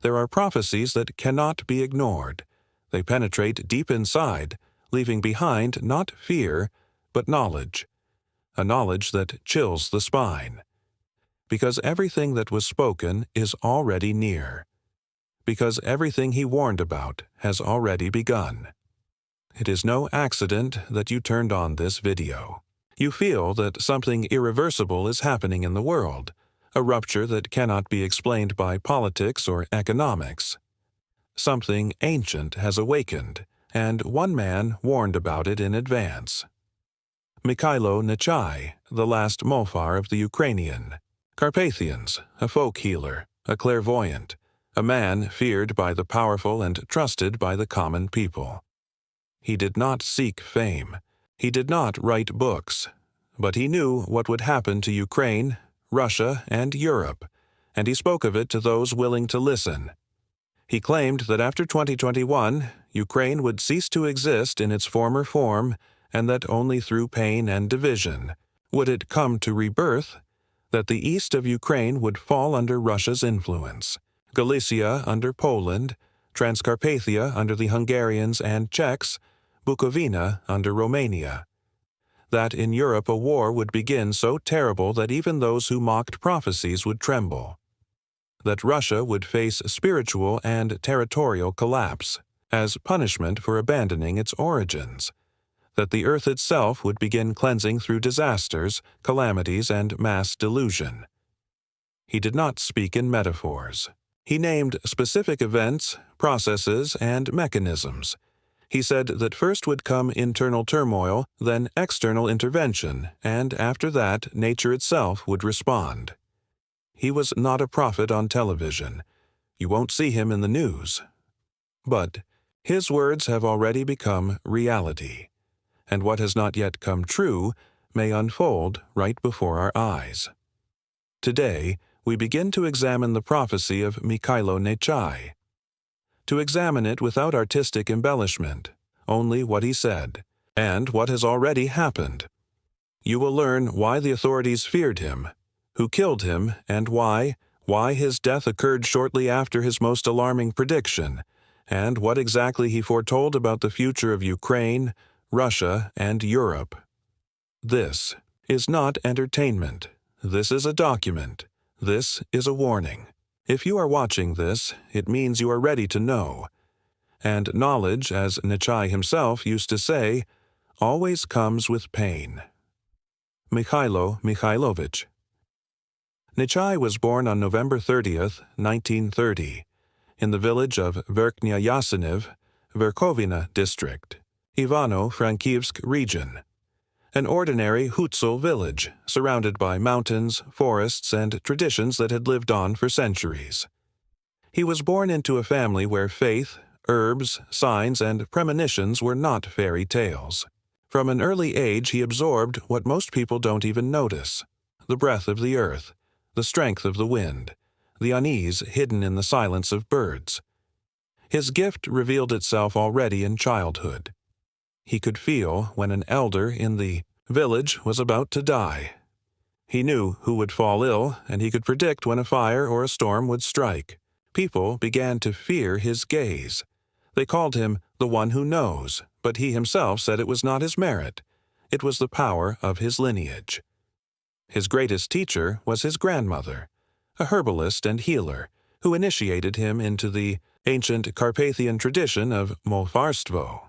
There are prophecies that cannot be ignored. They penetrate deep inside, leaving behind not fear, but knowledge. A knowledge that chills the spine. Because everything that was spoken is already near. Because everything he warned about has already begun. It is no accident that you turned on this video. You feel that something irreversible is happening in the world, a rupture that cannot be explained by politics or economics. Something ancient has awakened, and one man warned about it in advance. Mykhailo Nichay, the last Molfar of the Ukrainian. Carpathians, a folk healer, a clairvoyant, a man feared by the powerful and trusted by the common people. He did not seek fame. He did not write books. But he knew what would happen to Ukraine, Russia, and Europe, and he spoke of it to those willing to listen. He claimed that after 2021, Ukraine would cease to exist in its former form, and that only through pain and division would it come to rebirth, that the east of Ukraine would fall under Russia's influence, Galicia under Poland, Transcarpathia under the Hungarians and Czechs, Bukovina under Romania. That in Europe a war would begin so terrible that even those who mocked prophecies would tremble. That Russia would face spiritual and territorial collapse as punishment for abandoning its origins. That the earth itself would begin cleansing through disasters, calamities, and mass delusion. He did not speak in metaphors. He named specific events, processes, and mechanisms. He said that first would come internal turmoil, then external intervention, and after that, nature itself would respond. He was not a prophet on television. You won't see him in the news. But his words have already become reality, and what has not yet come true may unfold right before our eyes. Today, we begin to examine the prophecy of Mykhailo Nichay. To examine it without artistic embellishment, only what he said, and what has already happened. You will learn why the authorities feared him, who killed him, and why his death occurred shortly after his most alarming prediction, and what exactly he foretold about the future of Ukraine, Russia, and Europe. This is not entertainment. This is a document. This is a warning. If you are watching this, it means you are ready to know. And knowledge, as Nichay himself used to say, always comes with pain. Mykhailo Mikhailovich. Nichay was born on November 30th, 1930, in the village of Verkhnya Yasenev, Verkhovina district, Ivano-Frankivsk region. An ordinary Hutsal village, surrounded by mountains, forests, and traditions that had lived on for centuries. He was born into a family where faith, herbs, signs, and premonitions were not fairy tales. From an early age he absorbed what most people don't even notice: the breath of the earth, the strength of the wind, the unease hidden in the silence of birds. His gift revealed itself already in childhood. He could feel when an elder in the village was about to die. He knew who would fall ill, and he could predict when a fire or a storm would strike. People began to fear his gaze. They called him the one who knows, but he himself said it was not his merit. It was the power of his lineage. His greatest teacher was his grandmother, a herbalist and healer, who initiated him into the ancient Carpathian tradition of Molfarstvo.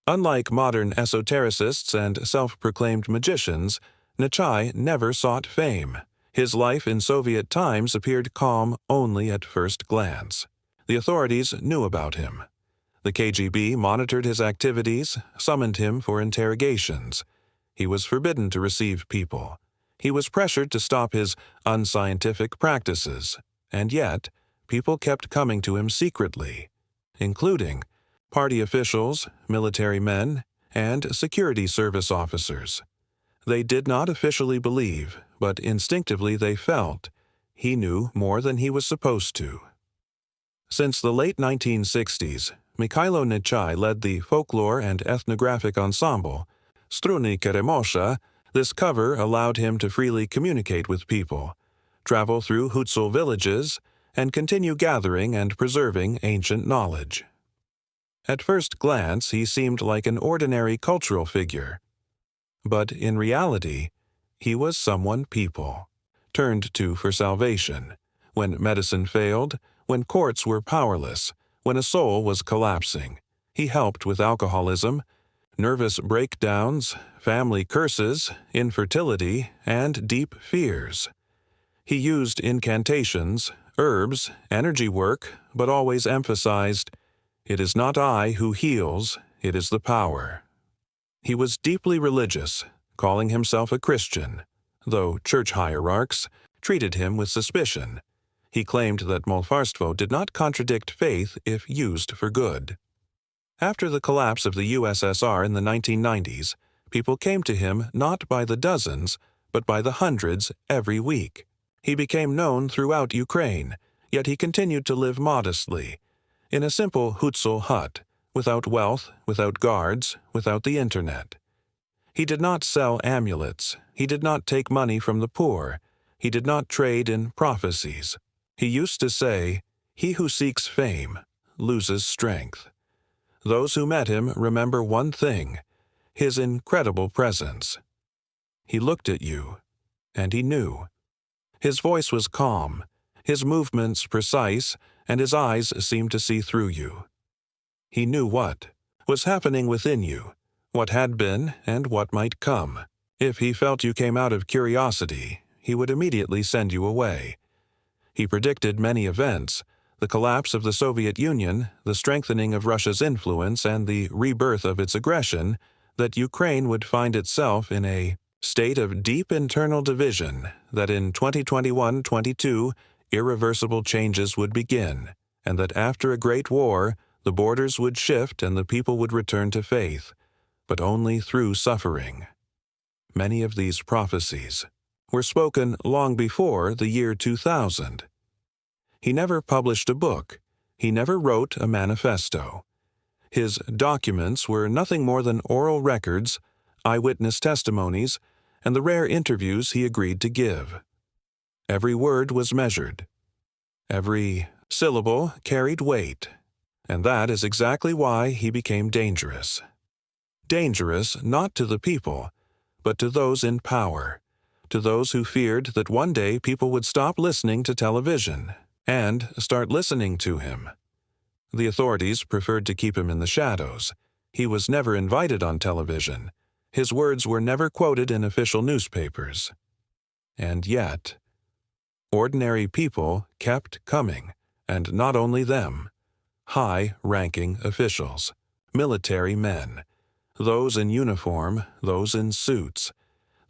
Unlike modern esotericists and self-proclaimed magicians, Nichay never sought fame. His life in Soviet times appeared calm only at first glance. The authorities knew about him. The KGB monitored his activities, summoned him for interrogations. He was forbidden to receive people. He was pressured to stop his unscientific practices, and yet people kept coming to him secretly, including party officials, military men, and security service officers. They did not officially believe, but instinctively they felt he knew more than he was supposed to. Since the late 1960s, Mykhailo Nichay led the folklore and ethnographic ensemble, Struny Keremosha. This cover allowed him to freely communicate with people, travel through Hutsal villages, and continue gathering and preserving ancient knowledge. At first glance, he seemed like an ordinary cultural figure. But in reality, he was someone people turned to for salvation, when medicine failed, when courts were powerless, when a soul was collapsing. He helped with alcoholism, nervous breakdowns, family curses, infertility, and deep fears. He used incantations, herbs, energy work, but always emphasized, "It is not I who heals, it is the power." He was deeply religious, calling himself a Christian, though church hierarchs treated him with suspicion. He claimed that Molfarstvo did not contradict faith if used for good. After the collapse of the USSR in the 1990s, people came to him not by the dozens, but by the hundreds every week. He became known throughout Ukraine, yet he continued to live modestly, in a simple Hutzul hut, without wealth, without guards, without the internet. He did not sell amulets. He did not take money from the poor. He did not trade in prophecies. He used to say, "He who seeks fame loses strength." Those who met him remember one thing, his incredible presence. He looked at you, and he knew. His voice was calm, his movements precise, and his eyes seemed to see through you. He knew what was happening within you, what had been and what might come. If he felt you came out of curiosity, he would immediately send you away. He predicted many events, the collapse of the Soviet Union, the strengthening of Russia's influence, and the rebirth of its aggression, that Ukraine would find itself in a state of deep internal division, that in 2021-22 irreversible changes would begin, and that after a great war, the borders would shift and the people would return to faith, but only through suffering. Many of these prophecies were spoken long before the year 2000. He never published a book. He never wrote a manifesto. His documents were nothing more than oral records, eyewitness testimonies, and the rare interviews he agreed to give. Every word was measured. Every syllable carried weight. And that is exactly why he became dangerous. Dangerous not to the people, but to those in power, to those who feared that one day people would stop listening to television and start listening to him. The authorities preferred to keep him in the shadows. He was never invited on television. His words were never quoted in official newspapers. And yet, ordinary people kept coming, and not only them. High-ranking officials, military men, those in uniform, those in suits.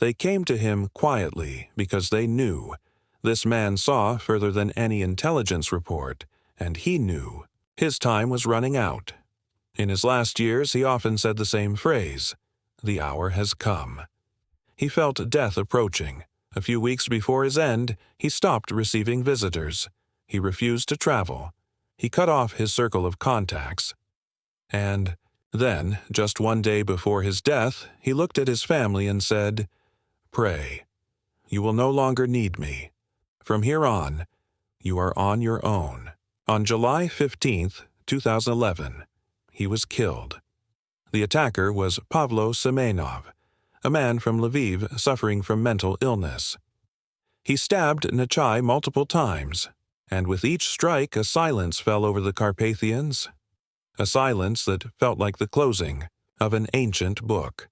They came to him quietly because they knew. This man saw further than any intelligence report, and he knew. His time was running out. In his last years, he often said the same phrase, "The hour has come." He felt death approaching. A few weeks before his end, he stopped receiving visitors. He refused to travel. He cut off his circle of contacts. And then, just one day before his death, he looked at his family and said, "Pray. You will no longer need me. From here on, you are on your own." On July 15, 2011, he was killed. The attacker was Pavlo Semenov, a man from Lviv suffering from mental illness. He stabbed Nichay multiple times, and with each strike a silence fell over the Carpathians, a silence that felt like the closing of an ancient book.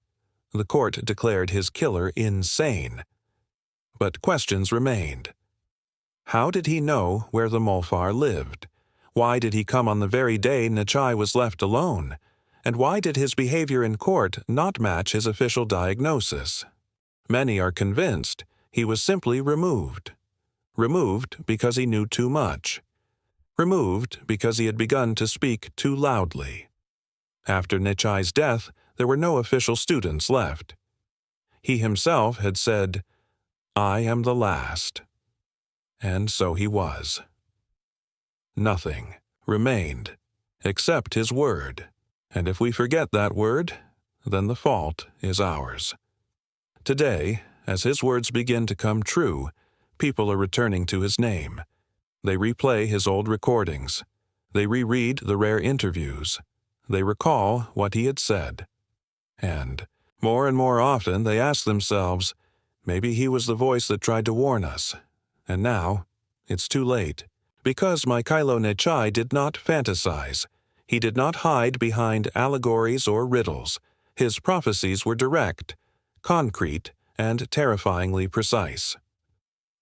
The court declared his killer insane. But questions remained. How did he know where the Molfar lived? Why did he come on the very day Nichay was left alone? And why did his behavior in court not match his official diagnosis? Many are convinced he was simply removed. Removed because he knew too much. Removed because he had begun to speak too loudly. After Nichay's death, there were no official students left. He himself had said, "I am the last." And so he was. Nothing remained except his word. And if we forget that word, then the fault is ours. Today, as his words begin to come true, people are returning to his name. They replay his old recordings. They reread the rare interviews. They recall what he had said. And more often they ask themselves, maybe he was the voice that tried to warn us. And now, it's too late. Because Mykhailo Nichay did not fantasize. He did not hide behind allegories or riddles. His prophecies were direct, concrete, and terrifyingly precise.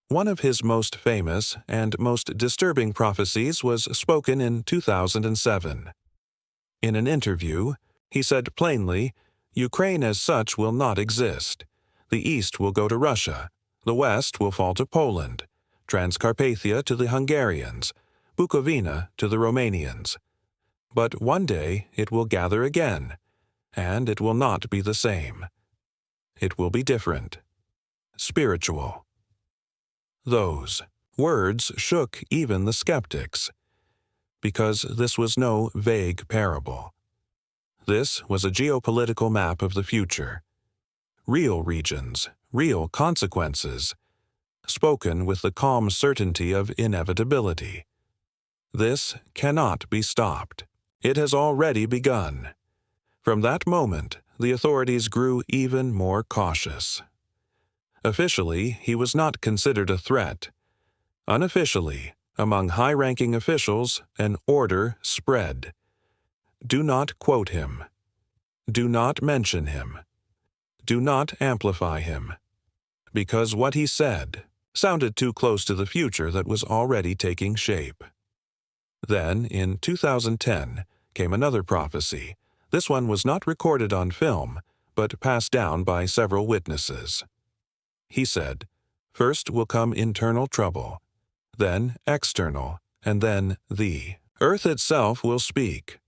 One of his most famous and most disturbing prophecies was spoken in 2007. In an interview, he said plainly, Ukraine as such will not exist. The East will go to Russia. The West will fall to Poland. Transcarpathia to the Hungarians. Bukovina to the Romanians. But one day it will gather again, and it will not be the same. It will be different. Spiritual. Those words shook even the skeptics, because this was no vague parable. This was a geopolitical map of the future. Real regions, real consequences, spoken with the calm certainty of inevitability. This cannot be stopped. It has already begun. From that moment, the authorities grew even more cautious. Officially, he was not considered a threat. Unofficially, among high-ranking officials, an order spread. Do not quote him. Do not mention him. Do not amplify him. Because what he said sounded too close to the future that was already taking shape. Then, in 2010, came another prophecy. This one was not recorded on film, but passed down by several witnesses. He said, first will come internal trouble, then external, and then the earth itself will speak.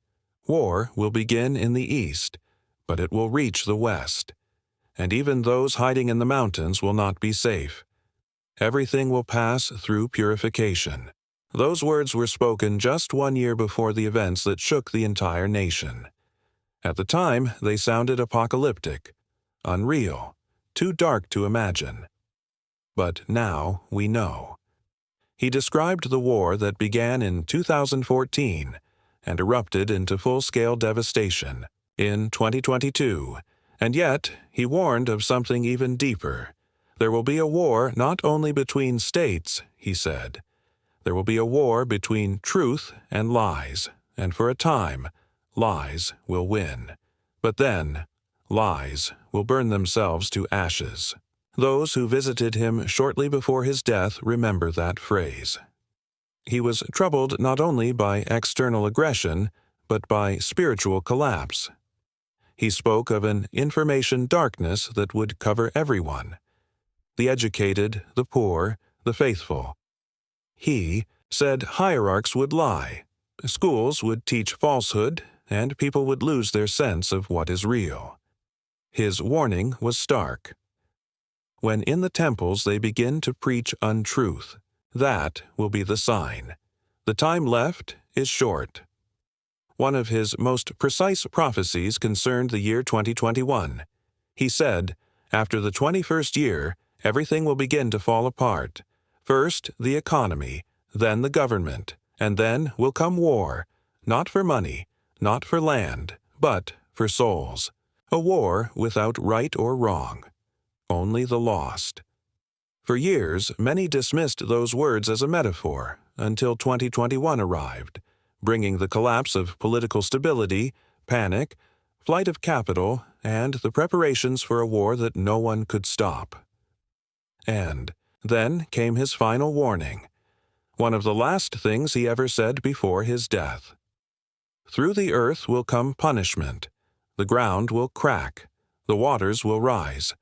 War will begin in the east, but it will reach the west. And even those hiding in the mountains will not be safe. Everything will pass through purification. Those words were spoken just 1 year before the events that shook the entire nation. At the time, they sounded apocalyptic, unreal, too dark to imagine. But now we know. He described the war that began in 2014 and erupted into full-scale devastation in 2022, and yet he warned of something even deeper. There will be a war not only between states, he said. There will be a war between truth and lies, and for a time, lies will win. But then, lies will burn themselves to ashes. Those who visited him shortly before his death remember that phrase. He was troubled not only by external aggression, but by spiritual collapse. He spoke of an information darkness that would cover everyone. The educated, the poor, the faithful. He said hierarchs would lie, schools would teach falsehood, and people would lose their sense of what is real. His warning was stark. When in the temples they begin to preach untruth, that will be the sign. The time left is short. One of his most precise prophecies concerned the year 2021. He said, after the 21st year, everything will begin to fall apart. First, the economy, then the government, and then will come war, not for money, not for land, but for souls. A war without right or wrong. Only the lost. For years, many dismissed those words as a metaphor, until 2021 arrived, bringing the collapse of political stability, panic, flight of capital, and the preparations for a war that no one could stop. And then came his final warning, one of the last things he ever said before his death. Through the earth will come punishment. The ground will crack. The waters will rise.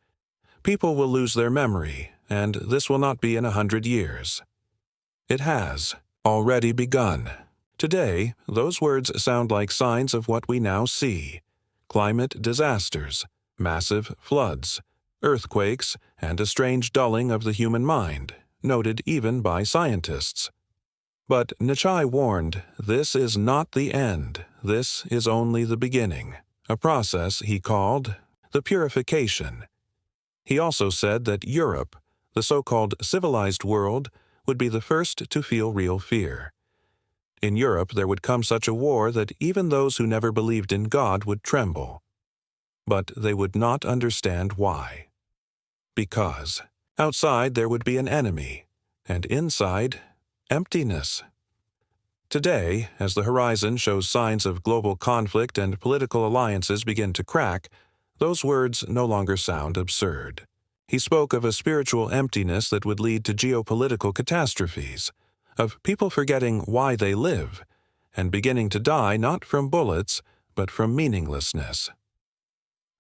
People will lose their memory, and this will not be in 100 years. It has already begun. Today, those words sound like signs of what we now see: climate disasters, massive floods, earthquakes, and a strange dulling of the human mind, noted even by scientists. But Nichay warned, this is not the end, this is only the beginning, a process he called the purification. He also said that Europe, the so-called civilized world, would be the first to feel real fear. In Europe, there would come such a war that even those who never believed in God would tremble. But they would not understand why. Because outside there would be an enemy, and inside, emptiness. Today, as the horizon shows signs of global conflict and political alliances begin to crack, those words no longer sound absurd. He spoke of a spiritual emptiness that would lead to geopolitical catastrophes, of people forgetting why they live, and beginning to die not from bullets, but from meaninglessness.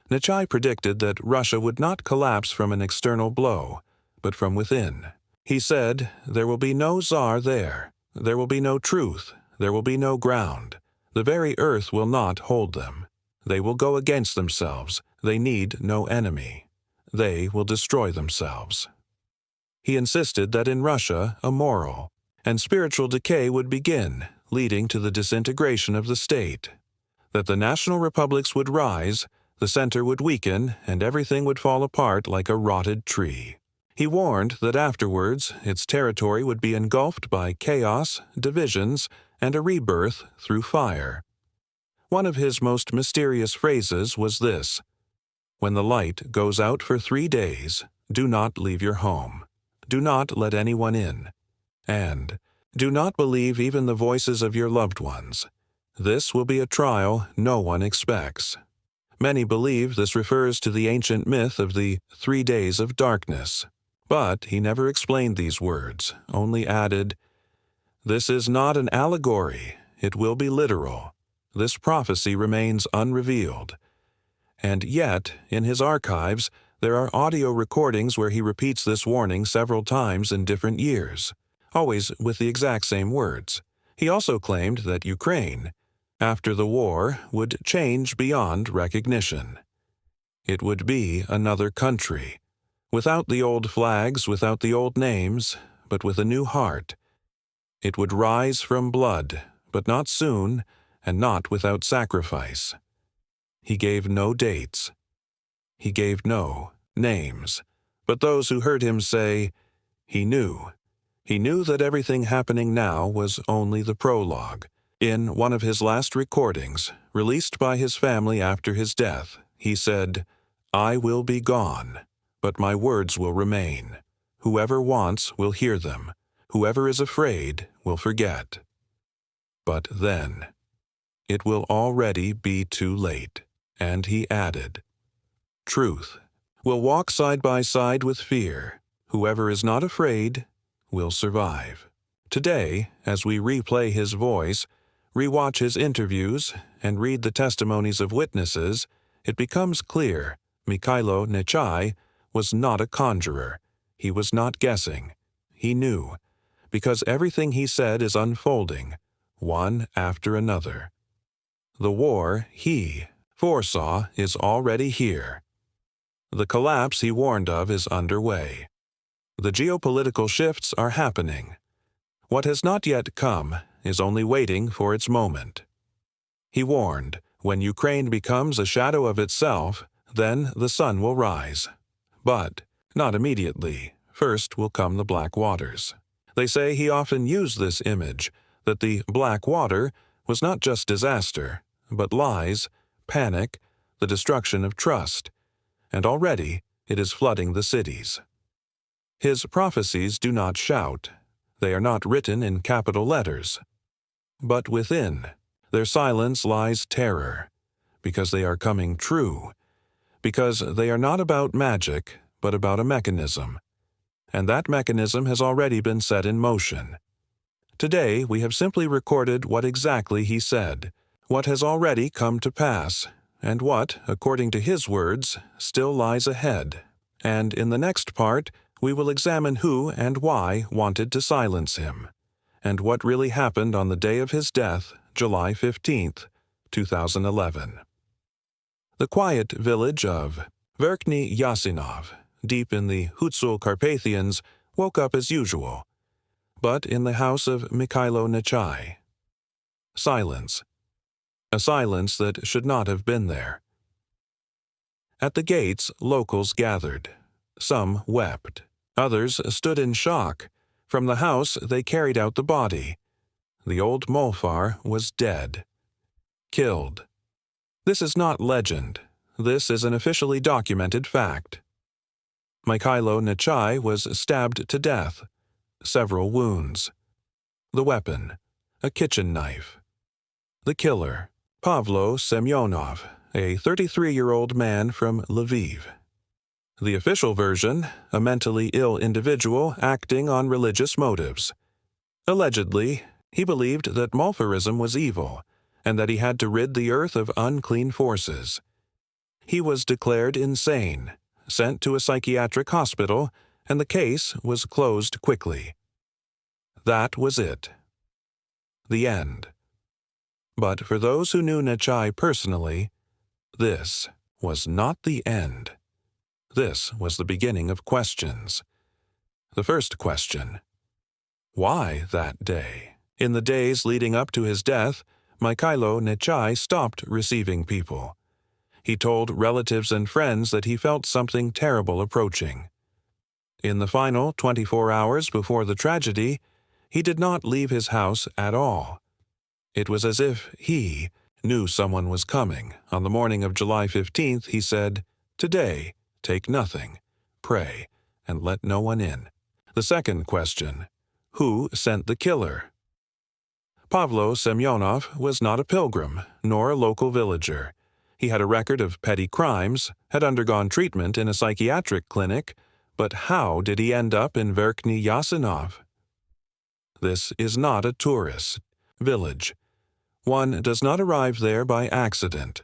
Nichay predicted that Russia would not collapse from an external blow, but from within. He said, "There will be no czar there. There will be no truth. There will be no ground. The very earth will not hold them. They will go against themselves. They need no enemy. They will destroy themselves." He insisted that in Russia a moral and spiritual decay would begin, leading to the disintegration of the state, that the national republics would rise, the center would weaken, and everything would fall apart like a rotted tree. He warned that afterwards its territory would be engulfed by chaos, divisions, and a rebirth through fire. One of his most mysterious phrases was this: "When the light goes out for 3 days, do not leave your home. Do not let anyone in. And do not believe even the voices of your loved ones. This will be a trial no one expects." Many believe this refers to the ancient myth of the 3 days of darkness. But he never explained these words, only added, "This is not an allegory, it will be literal. This prophecy remains unrevealed." And yet, in his archives, there are audio recordings where he repeats this warning several times in different years, always with the exact same words. He also claimed that Ukraine, after the war, would change beyond recognition. It would be another country, without the old flags, without the old names, but with a new heart. It would rise from blood, but not soon, and not without sacrifice. He gave no dates. He gave no names. But those who heard him say, he knew. He knew that everything happening now was only the prologue. In one of his last recordings, released by his family after his death, he said, "I will be gone, but my words will remain. Whoever wants will hear them. Whoever is afraid will forget." But then, it will already be too late. And he added, "Truth will walk side by side with fear. Whoever is not afraid will survive." Today, as we replay his voice, rewatch his interviews, and read the testimonies of witnesses, it becomes clear Mykhailo Nichay was not a conjurer. He was not guessing. He knew, because everything he said is unfolding, one after another. The war he foresaw is already here. The collapse he warned of is underway. The geopolitical shifts are happening. What has not yet come is only waiting for its moment. He warned, when Ukraine becomes a shadow of itself, then the sun will rise. But not immediately. First will come the black waters. They say he often used this image, that the black water was not just disaster, but lies, panic, the destruction of trust, and already it is flooding the cities. His prophecies do not shout. They are not written in capital letters. But within, their silence lies terror, because they are coming true, because they are not about magic, but about a mechanism. And that mechanism has already been set in motion. Today we have simply recorded what exactly he said, what has already come to pass, and what, according to his words, still lies ahead. And in the next part, we will examine who and why wanted to silence him, and what really happened on the day of his death, July 15th, 2011. The quiet village of Verkhny Yasinov, deep in the Hutsul Carpathians, woke up as usual, but in the house of Mykhailo Nichay. Silence. A silence that should not have been there. At the gates, locals gathered. Some wept. Others stood in shock, From the house they carried out the body. The old Molfar was dead. Killed. This is not legend. This is an officially documented fact. Mykhailo Nichay was stabbed to death. Several wounds. The weapon, a kitchen knife. The killer, Pavlo Semyonov, a 33-year-old man from Lviv. The official version, a mentally ill individual acting on religious motives. Allegedly, he believed that Molfarism was evil and that he had to rid the earth of unclean forces. He was declared insane, sent to a psychiatric hospital, and the case was closed quickly. That was it. The end. But for those who knew Nichay personally, this was not the end. This was the beginning of questions. The first question: why that day? In the days leading up to his death, Mykhailo Nichay stopped receiving people. He told relatives and friends that he felt something terrible approaching. In the final 24 hours before the tragedy, he did not leave his house at all. It was as if he knew someone was coming. On the morning of July 15th, he said, "Today, take nothing, pray, and let no one in." The second question: who sent the killer? Pavlo Semyonov was not a pilgrim, nor a local villager. He had a record of petty crimes, had undergone treatment in a psychiatric clinic, but how did he end up in Verkhny Yasinov? This is not a tourist village. One does not arrive there by accident.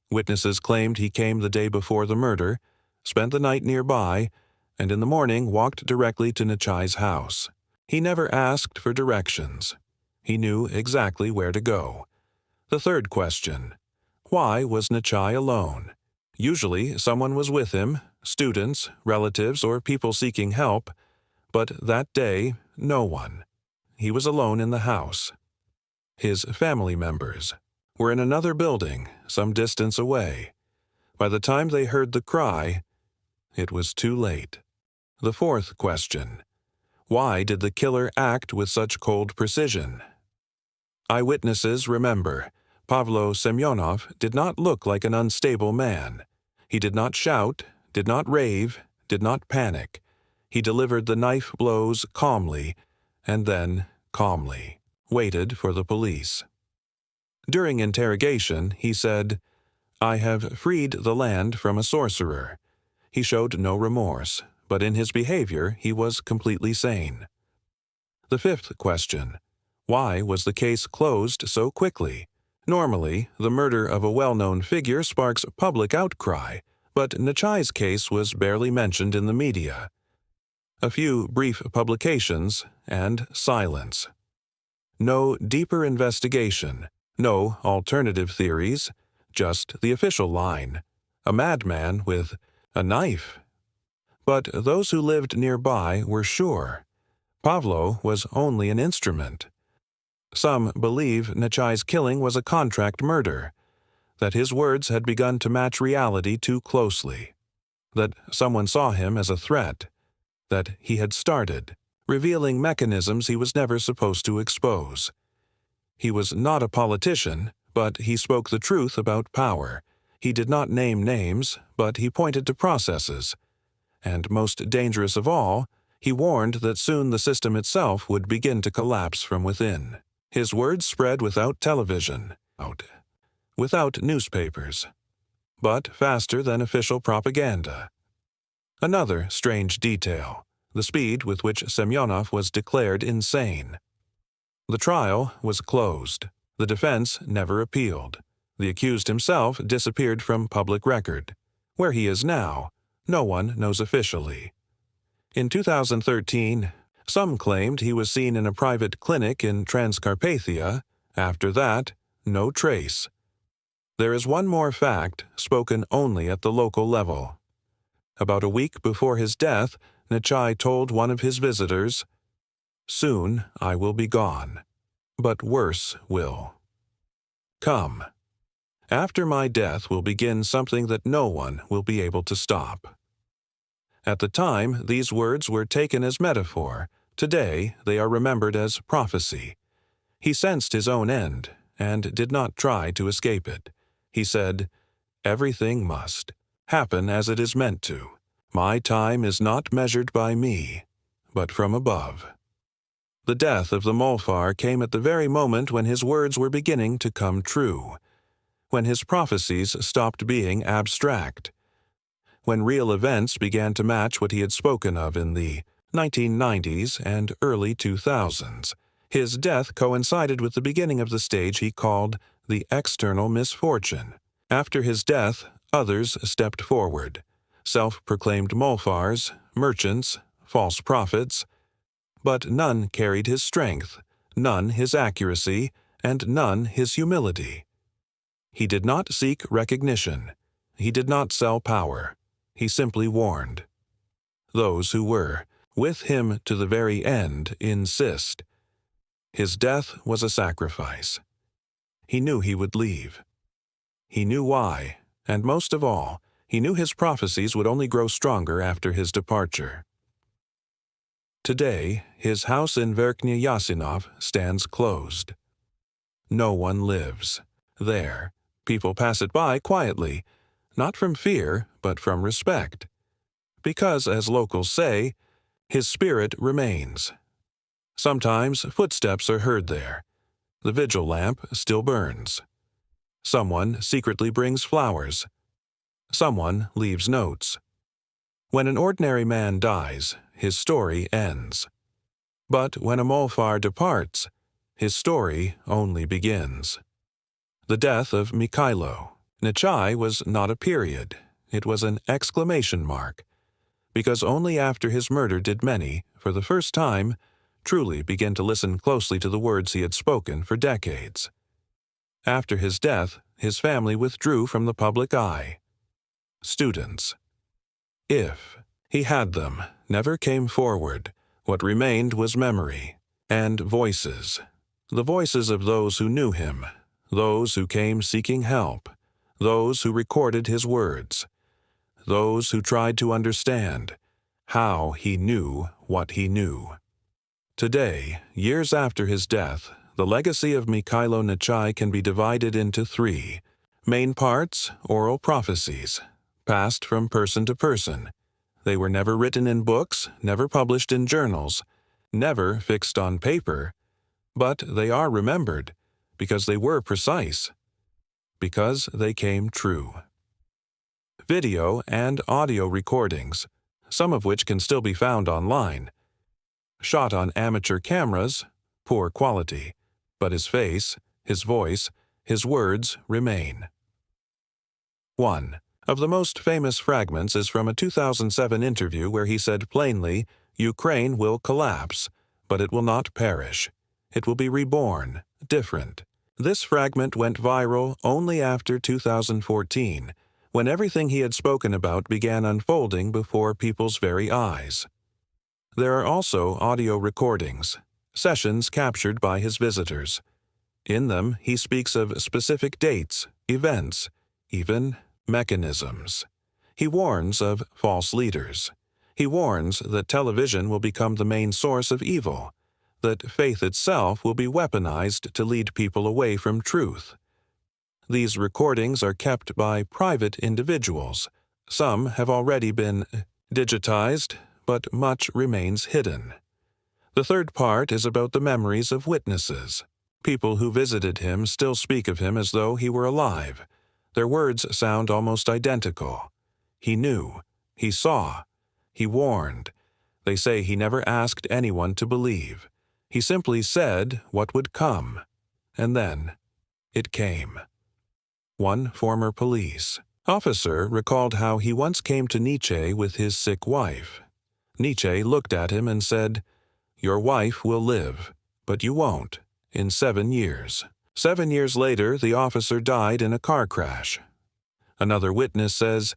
Witnesses claimed he came the day before the murder, spent the night nearby, and in the morning walked directly to Nichay's house. He never asked for directions. He knew exactly where to go. The third question: why was Nichay alone? Usually someone was with him, students, relatives, or people seeking help, but that day, no one. He was alone in the house. His family members were in another building, some distance away. By the time they heard the cry, it was too late. The fourth question: why did the killer act with such cold precision? Eyewitnesses remember, Pavlo Semyonov did not look like an unstable man. He did not shout, did not rave, did not panic. He delivered the knife blows calmly, and then calmly waited for the police. During interrogation, he said, "I have freed the land from a sorcerer." He showed no remorse, but in his behavior he was completely sane. The fifth question: why was the case closed so quickly? Normally, the murder of a well-known figure sparks public outcry, but Nichay's case was barely mentioned in the media. A few brief publications and silence. No deeper investigation, no alternative theories, just the official line: a madman with a knife. But those who lived nearby were sure. Pavlo was only an instrument. Some believe Nichay's killing was a contract murder, that his words had begun to match reality too closely, that someone saw him as a threat, that he had started, revealing mechanisms he was never supposed to expose. He was not a politician, but he spoke the truth about power. He did not name names, but he pointed to processes. And most dangerous of all, he warned that soon the system itself would begin to collapse from within. His words spread without television, without newspapers, but faster than official propaganda. Another strange detail: the speed with which Semyonov was declared insane. The trial was closed. The defense never appealed. The accused himself disappeared from public record. Where he is now, no one knows officially. In 2013, some claimed he was seen in a private clinic in Transcarpathia. After that, no trace. There is one more fact, spoken only at the local level. About a week before his death, Nichay told one of his visitors, "Soon I will be gone, but worse will come. After my death will begin something that no one will be able to stop." At the time, these words were taken as metaphor, Today they are remembered as prophecy. He sensed his own end and did not try to escape it. He said, "Everything must happen as it is meant to. My time is not measured by me, but from above." The death of the Molfar came at the very moment when his words were beginning to come true, when his prophecies stopped being abstract, when real events began to match what he had spoken of in the 1990s and early 2000s. His death coincided with the beginning of the stage he called the external misfortune. After his death, others stepped forward, self-proclaimed Molfars, merchants, false prophets, but none carried his strength, none his accuracy, and none his humility. He did not seek recognition. He did not sell power. He simply warned. Those who were with him to the very end insist. His death was a sacrifice. He knew he would leave. He knew why, and most of all, he knew his prophecies would only grow stronger after his departure. Today, his house in Verkhny Yasinov stands closed. No one lives there. People pass it by quietly, not from fear, but from respect. Because, as locals say, his spirit remains. Sometimes footsteps are heard there. The vigil lamp still burns. Someone secretly brings flowers. Someone leaves notes. When an ordinary man dies, his story ends. But when a Molfar departs, his story only begins. The death of Mykhailo Nichay was not a period, it was an exclamation mark, because only after his murder did many, for the first time, truly begin to listen closely to the words he had spoken for decades. After his death, his family withdrew from the public eye. Students, if he had them, never came forward. What remained was memory and voices, the voices of those who knew him, those who came seeking help, those who recorded his words, those who tried to understand how he knew what he knew. Today, years after his death, the legacy of Mykhailo Nichay can be divided into three main parts: oral prophecies, passed from person to person. They were never written in books, never published in journals, never fixed on paper, but they are remembered because they were precise, because they came true. Video and audio recordings, some of which can still be found online. Shot on amateur cameras, poor quality, but his face, his voice, his words remain. 1. Of the most famous fragments is from a 2007 interview where he said plainly, "Ukraine will collapse, but it will not perish. It will be reborn, different." This fragment went viral only after 2014, when everything he had spoken about began unfolding before people's very eyes. There are also audio recordings, sessions captured by his visitors. In them, he speaks of specific dates, events, even mechanisms. He warns of false leaders. He warns that television will become the main source of evil, that faith itself will be weaponized to lead people away from truth. These recordings are kept by private individuals. Some have already been digitized, but much remains hidden. The third part is about the memories of witnesses. People who visited him still speak of him as though he were alive. Their words sound almost identical. He knew, he saw, he warned. They say he never asked anyone to believe. He simply said what would come, and then it came. One former police officer recalled how he once came to Nichay with his sick wife. Nichay looked at him and said, "Your wife will live, but you won't, in 7 years." 7 years later, the officer died in a car crash. Another witness says,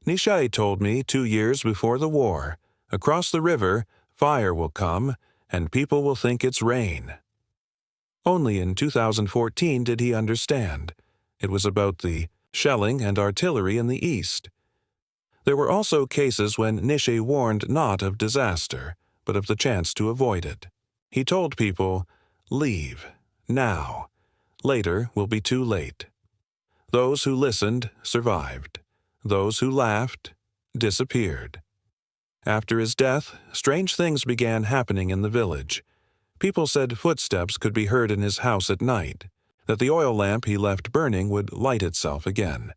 "Nichay told me 2 years before the war, across the river, fire will come, and people will think it's rain." Only in 2014 did he understand. It was about the shelling and artillery in the east. There were also cases when Nichay warned not of disaster, but of the chance to avoid it. He told people, "Leave, now. Later will be too late." Those who listened survived. Those who laughed disappeared. After his death, strange things began happening in the village. People said footsteps could be heard in his house at night, that the oil lamp he left burning would light itself again,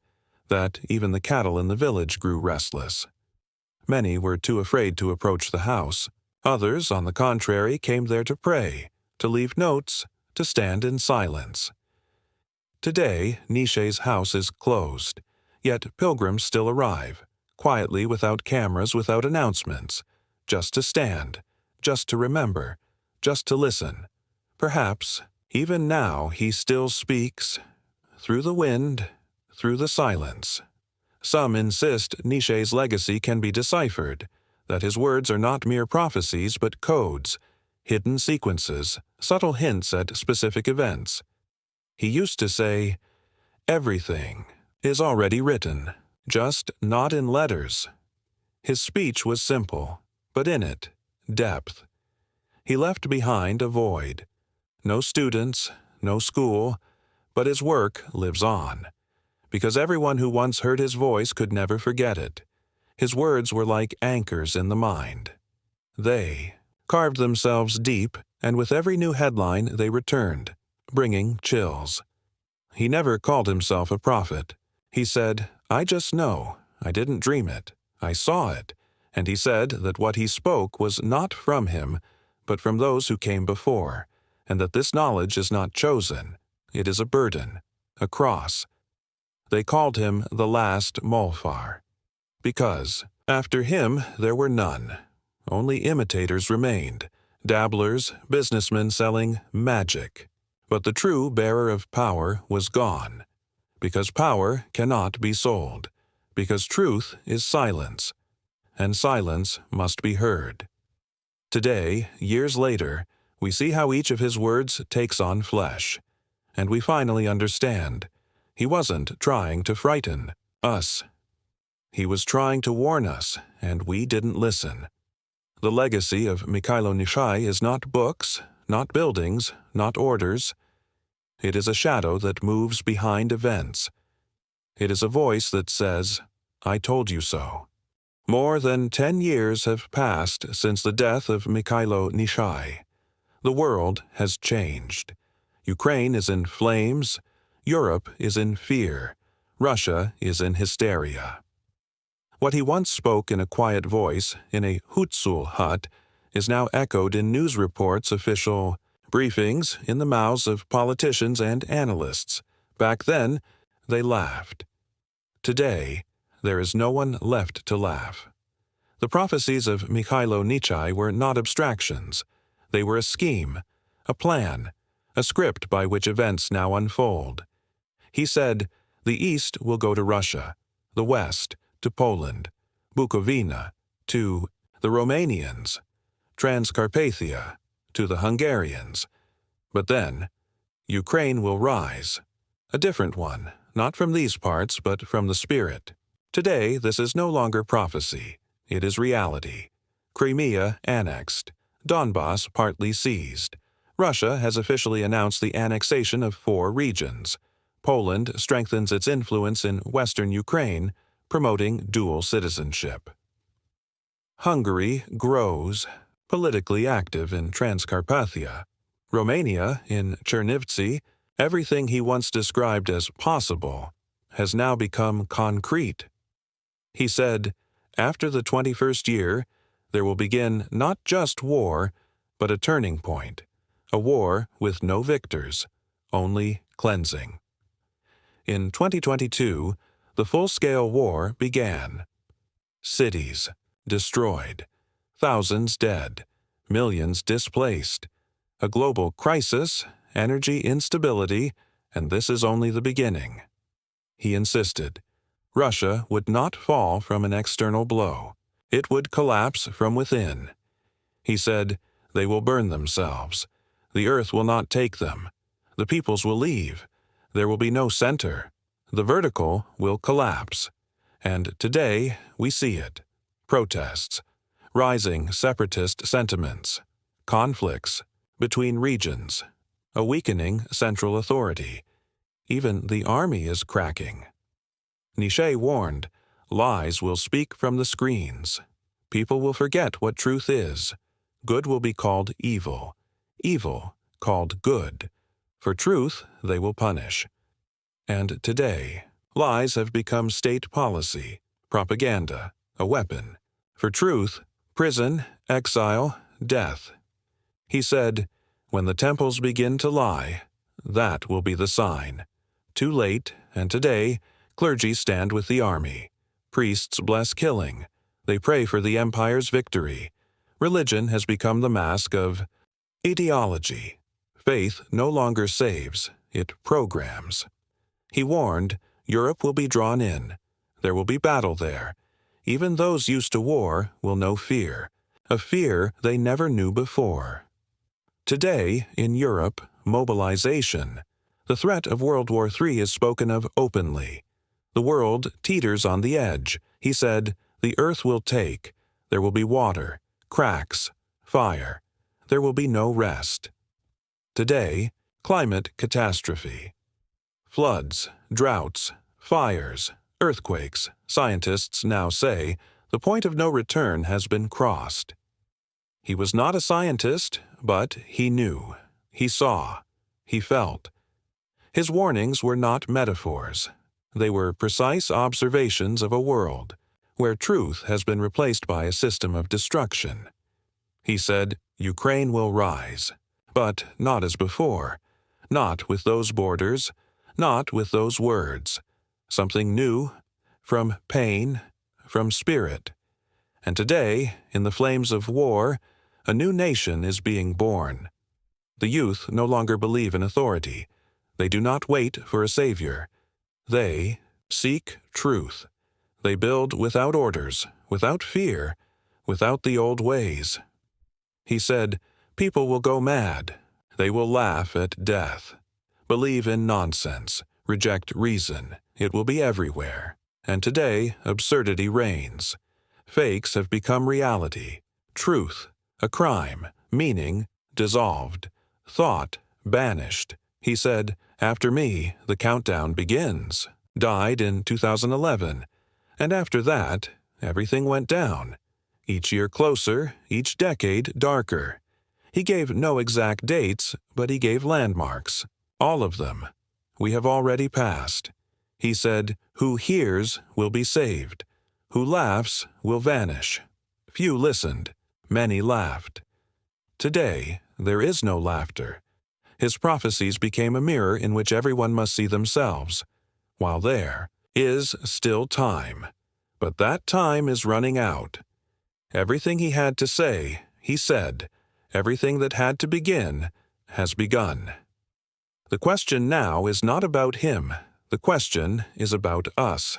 that even the cattle in the village grew restless. Many were too afraid to approach the house. Others, on the contrary, came there to pray, to leave notes, to stand in silence. Today, Nichay's house is closed, yet pilgrims still arrive, quietly, without cameras, without announcements, just to stand, just to remember, just to listen. Perhaps, even now, he still speaks, through the wind, through the silence. Some insist Nichay's legacy can be deciphered, that his words are not mere prophecies but codes, hidden sequences, subtle hints at specific events. He used to say, "Everything is already written, just not in letters." His speech was simple, but in it, depth. He left behind a void. No students, no school, but his work lives on. Because everyone who once heard his voice could never forget it. His words were like anchors in the mind. They carved themselves deep, and with every new headline they returned, bringing chills. He never called himself a prophet. He said, "I just know. I didn't dream it. I saw it." And he said that what he spoke was not from him, but from those who came before, and that this knowledge is not chosen. It is a burden, a cross. They called him the last Molfar, because after him there were none. Only imitators remained, dabblers, businessmen selling magic. But the true bearer of power was gone, because power cannot be sold, because truth is silence, and silence must be heard. Today, years later, we see how each of his words takes on flesh, and we finally understand. He wasn't trying to frighten us. He was trying to warn us, and we didn't listen. The legacy of Mykhailo Nichay is not books, not buildings, not orders. It is a shadow that moves behind events. It is a voice that says, "I told you so." More than 10 years have passed since the death of Mykhailo Nichay. The world has changed. Ukraine is in flames. Europe is in fear. Russia is in hysteria. What he once spoke in a quiet voice, in a Hutsul hut, is now echoed in news reports, official briefings, in the mouths of politicians and analysts. Back then, they laughed. Today, there is no one left to laugh. The prophecies of Mykhailo Nichay were not abstractions. They were a scheme, a plan, a script by which events now unfold. He said, the East will go to Russia, the West to Poland, Bukovina to the Romanians, Transcarpathia to the Hungarians. But then, Ukraine will rise. A different one, not from these parts, but from the spirit. Today, this is no longer prophecy. It is reality. Crimea annexed. Donbass partly seized. Russia has officially announced the annexation of 4 regions. Poland strengthens its influence in western Ukraine, promoting dual citizenship. Hungary grows, politically active in Transcarpathia. Romania, in Chernivtsi, everything he once described as possible has now become concrete. He said, after the 21st year, there will begin not just war, but a turning point, a war with no victors, only cleansing. In 2022, the full-scale war began. Cities destroyed, thousands dead, millions displaced, a global crisis, energy instability, and this is only the beginning. He insisted, Russia would not fall from an external blow. It would collapse from within. He said, they will burn themselves. The earth will not take them. The peoples will leave. There will be no center. The vertical will collapse. And today we see it. Protests. rising separatist sentiments, conflicts between regions, a weakening central authority. Even the army is cracking. Nichay warned, lies will speak from the screens. People will forget what truth is. Good will be called evil, evil called good. For truth they will punish. And today, lies have become state policy, propaganda, a weapon. For truth, prison, exile, death. He said, when the temples begin to lie, that will be the sign. Too late, and today, clergy stand with the army. Priests bless killing. They pray for the empire's victory. Religion has become the mask of ideology. Faith no longer saves, it programs. He warned, Europe will be drawn in. There will be battle there. Even those used to war will know fear, a fear they never knew before. Today, in Europe, mobilization. The threat of World War III is spoken of openly. The world teeters on the edge. He said, the earth will take. There will be water, cracks, fire. There will be no rest. Today, climate catastrophe. Floods, droughts, fires, earthquakes. Scientists now say the point of no return has been crossed. He was not a scientist, but he knew, he saw, he felt. His warnings were not metaphors. They were precise observations of a world where truth has been replaced by a system of destruction. He said, Ukraine will rise, but not as before, not with those borders, not with those words. Something new, from pain, from spirit. And today, in the flames of war, a new nation is being born. The youth no longer believe in authority. They do not wait for a savior. They seek truth. They build without orders, without fear, without the old ways. He said, people will go mad. They will laugh at death. Believe in nonsense. Reject reason. It will be everywhere. And today, absurdity reigns. Fakes have become reality. Truth, a crime. Meaning, dissolved. Thought, banished. He said, after me, the countdown begins. Died in 2011. And after that, everything went down. Each year closer, each decade darker. He gave no exact dates, but he gave landmarks. All of them. We have already passed. He said, who hears will be saved. Who laughs will vanish. Few listened. Many laughed. Today, there is no laughter. His prophecies became a mirror in which everyone must see themselves, while there is still time. But that time is running out. Everything he had to say, he said. Everything that had to begin has begun. The question now is not about him. The question is about us.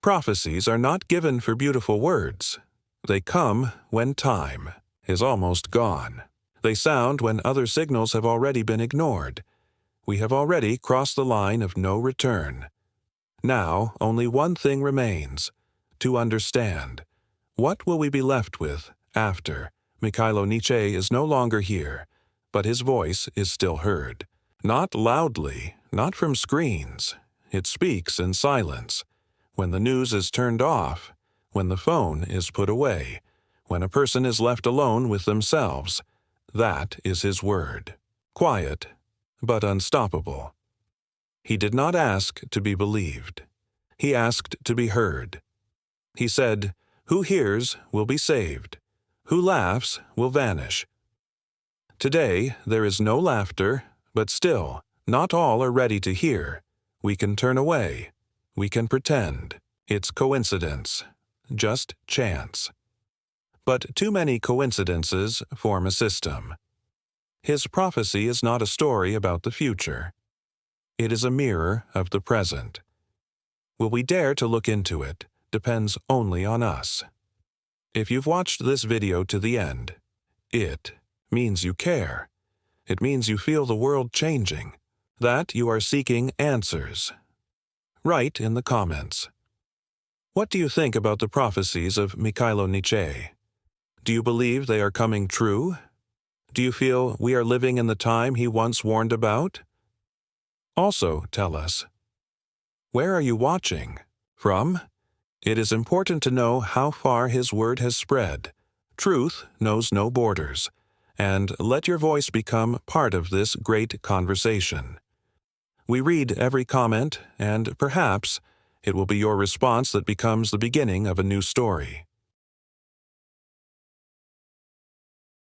Prophecies are not given for beautiful words. They come when time is almost gone. They sound when other signals have already been ignored. We have already crossed the line of no return. Now only one thing remains, to understand. What will we be left with after Mykhailo Nichay is no longer here, but his voice is still heard? Not loudly, not from screens. It speaks in silence. When the news is turned off, when the phone is put away, when a person is left alone with themselves, that is his word. Quiet, but unstoppable. He did not ask to be believed. He asked to be heard. He said, who hears will be saved. Who laughs will vanish. Today there is no laughter, but still, not all are ready to hear. We can turn away. We can pretend. It's coincidence. Just chance. But too many coincidences form a system. His prophecy is not a story about the future. It is a mirror of the present. Will we dare to look into it depends only on us. If you've watched this video to the end, it means you care. It means you feel the world changing, that you are seeking answers. Write in the comments. What do you think about the prophecies of Mykhailo Nichay? Do you believe they are coming true? Do you feel we are living in the time he once warned about? Also, tell us, where are you watching from? It is important to know how far his word has spread. Truth knows no borders, and let your voice become part of this great conversation. We read every comment, and perhaps it will be your response that becomes the beginning of a new story.